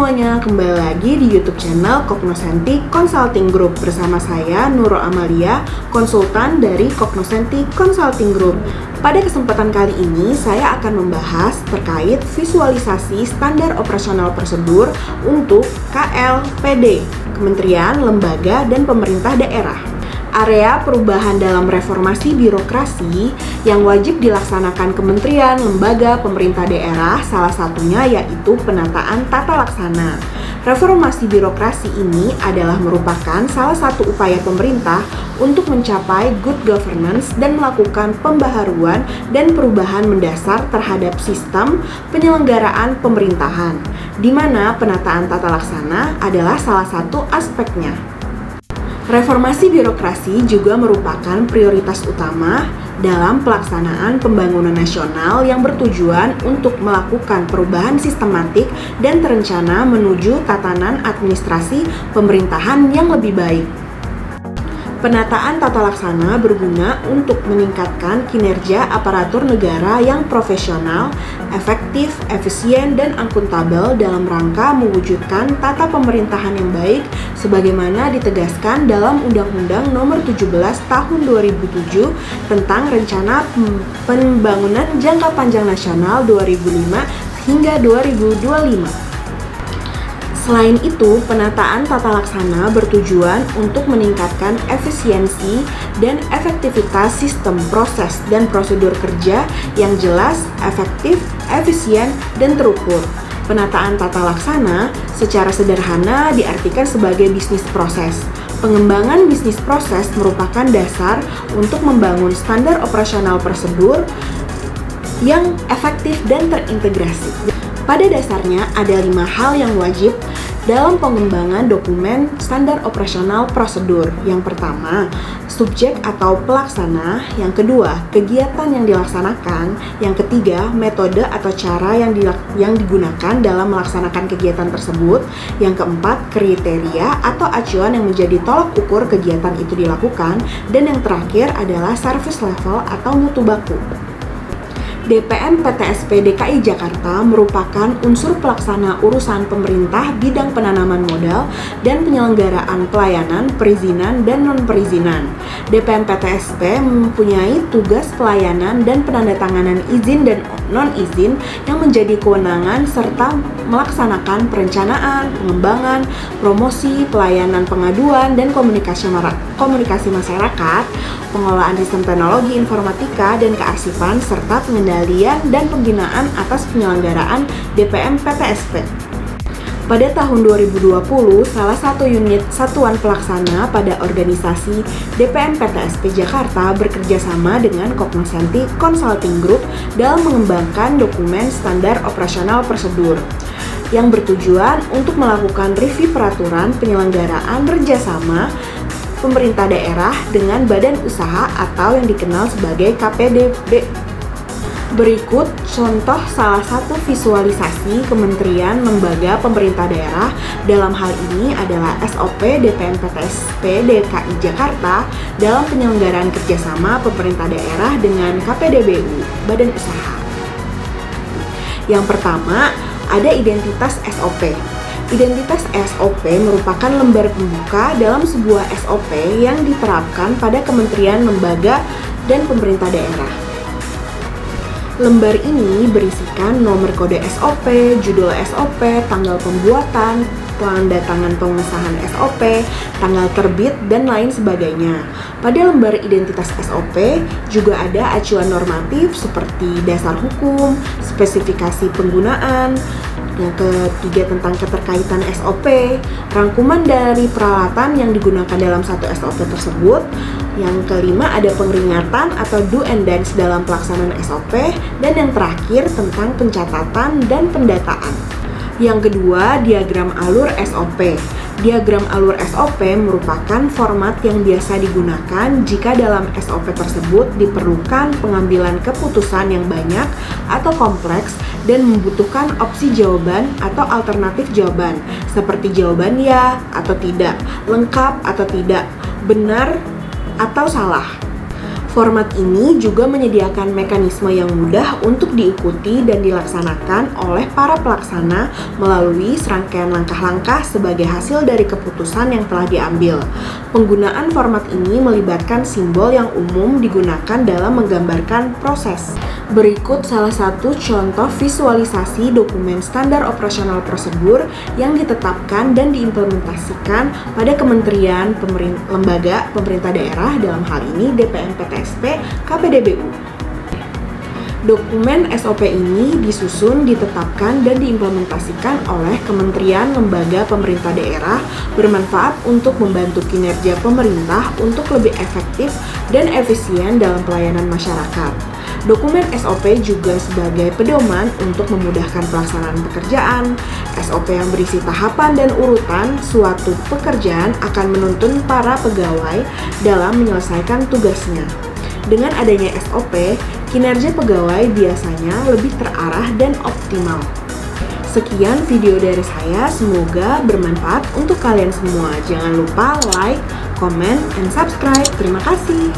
semuanya, kembali lagi di YouTube channel Cognoscenti Consulting Group bersama saya Nurul Amalia, konsultan dari Cognoscenti Consulting Group. Pada kesempatan kali ini saya akan membahas terkait visualisasi standar operasional prosedur untuk KLPD, Kementerian, Lembaga, dan Pemerintah Daerah. Area perubahan dalam reformasi birokrasi yang wajib dilaksanakan kementerian, lembaga, pemerintah daerah, salah satunya yaitu penataan tata laksana. Reformasi birokrasi ini adalah merupakan salah satu upaya pemerintah untuk mencapai good governance dan melakukan pembaharuan dan perubahan mendasar terhadap sistem penyelenggaraan pemerintahan, di mana penataan tata laksana adalah salah satu aspeknya. Reformasi birokrasi juga merupakan prioritas utama dalam pelaksanaan pembangunan nasional yang bertujuan untuk melakukan perubahan sistematik dan terencana menuju tatanan administrasi pemerintahan yang lebih baik. Penataan tata laksana berguna untuk meningkatkan kinerja aparatur negara yang profesional, efektif, efisien, dan akuntabel dalam rangka mewujudkan tata pemerintahan yang baik sebagaimana ditegaskan dalam Undang-Undang Nomor 17 Tahun 2007 tentang Rencana Pembangunan Jangka Panjang Nasional 2005 hingga 2025. Selain itu, penataan tata laksana bertujuan untuk meningkatkan efisiensi dan efektivitas sistem proses dan prosedur kerja yang jelas, efektif, efisien, dan terukur. Penataan tata laksana secara sederhana diartikan sebagai bisnis proses. Pengembangan bisnis proses merupakan dasar untuk membangun standar operasional prosedur yang efektif dan terintegrasi. Pada dasarnya, ada 5 hal yang wajib dalam pengembangan dokumen standar operasional prosedur. Yang pertama, subjek atau pelaksana. Yang kedua, kegiatan yang dilaksanakan. Yang ketiga, metode atau cara yang digunakan dalam melaksanakan kegiatan tersebut. Yang keempat, kriteria atau acuan yang menjadi tolak ukur kegiatan itu dilakukan. Dan yang terakhir adalah service level atau mutu baku. DPM PTSP DKI Jakarta merupakan unsur pelaksana urusan pemerintah bidang penanaman modal dan penyelenggaraan pelayanan, perizinan, dan non-perizinan. DPM PTSP mempunyai tugas pelayanan dan penandatanganan izin dan non-izin yang menjadi kewenangan serta melaksanakan perencanaan, pengembangan, promosi, pelayanan pengaduan, dan komunikasi masyarakat, pengelolaan sistem teknologi informatika dan kearsipan, serta pengendalian dan pembinaan atas penyelenggaraan DPM PTSP. Pada tahun 2020, salah satu unit satuan pelaksana pada organisasi DPM PTSP Jakarta bekerjasama dengan Cognoscenti Consulting Group dalam mengembangkan dokumen standar operasional prosedur yang bertujuan untuk melakukan review peraturan penyelenggaraan kerjasama pemerintah daerah dengan badan usaha atau yang dikenal sebagai KPDB. Berikut contoh salah satu visualisasi kementerian lembaga pemerintah daerah. Dalam hal ini adalah SOP DPM PTSP DKI Jakarta dalam penyelenggaraan kerjasama pemerintah daerah dengan KPDBU, badan usaha. Yang pertama, ada identitas SOP. Identitas SOP merupakan lembar pembuka dalam sebuah SOP yang diterapkan pada kementerian, lembaga, dan pemerintah daerah. Lembar ini berisikan nomor kode SOP, judul SOP, tanggal pembuatan, tanda tangan pengesahan SOP, tanggal terbit, dan lain sebagainya. Pada lembar identitas SOP juga ada acuan normatif seperti dasar hukum, spesifikasi penggunaan. Yang ketiga tentang keterkaitan SOP, rangkuman dari peralatan yang digunakan dalam satu SOP tersebut. Yang kelima ada pengeringatan atau do and dance dalam pelaksanaan SOP. Dan yang terakhir tentang pencatatan dan pendataan. Yang kedua, diagram alur SOP. Diagram alur SOP merupakan format yang biasa digunakan jika dalam SOP tersebut diperlukan pengambilan keputusan yang banyak atau kompleks dan membutuhkan opsi jawaban atau alternatif jawaban, seperti jawaban ya atau tidak, lengkap atau tidak, benar atau salah. Format ini juga menyediakan mekanisme yang mudah untuk diikuti dan dilaksanakan oleh para pelaksana melalui serangkaian langkah-langkah sebagai hasil dari keputusan yang telah diambil. Penggunaan format ini melibatkan simbol yang umum digunakan dalam menggambarkan proses. Berikut salah satu contoh visualisasi dokumen standar operasional prosedur yang ditetapkan dan diimplementasikan pada kementerian, lembaga, pemerintah daerah, dalam hal ini DPM PTSP, KPDBU. Dokumen SOP ini disusun, ditetapkan, dan diimplementasikan oleh kementerian, lembaga, pemerintah daerah, bermanfaat untuk membantu kinerja pemerintah untuk lebih efektif dan efisien dalam pelayanan masyarakat. Dokumen SOP juga sebagai pedoman untuk memudahkan pelaksanaan pekerjaan. SOP yang berisi tahapan dan urutan suatu pekerjaan akan menuntun para pegawai dalam menyelesaikan tugasnya. Dengan adanya SOP, kinerja pegawai biasanya lebih terarah dan optimal. Sekian video dari saya, semoga bermanfaat untuk kalian semua. Jangan lupa like, comment, and subscribe. Terima kasih.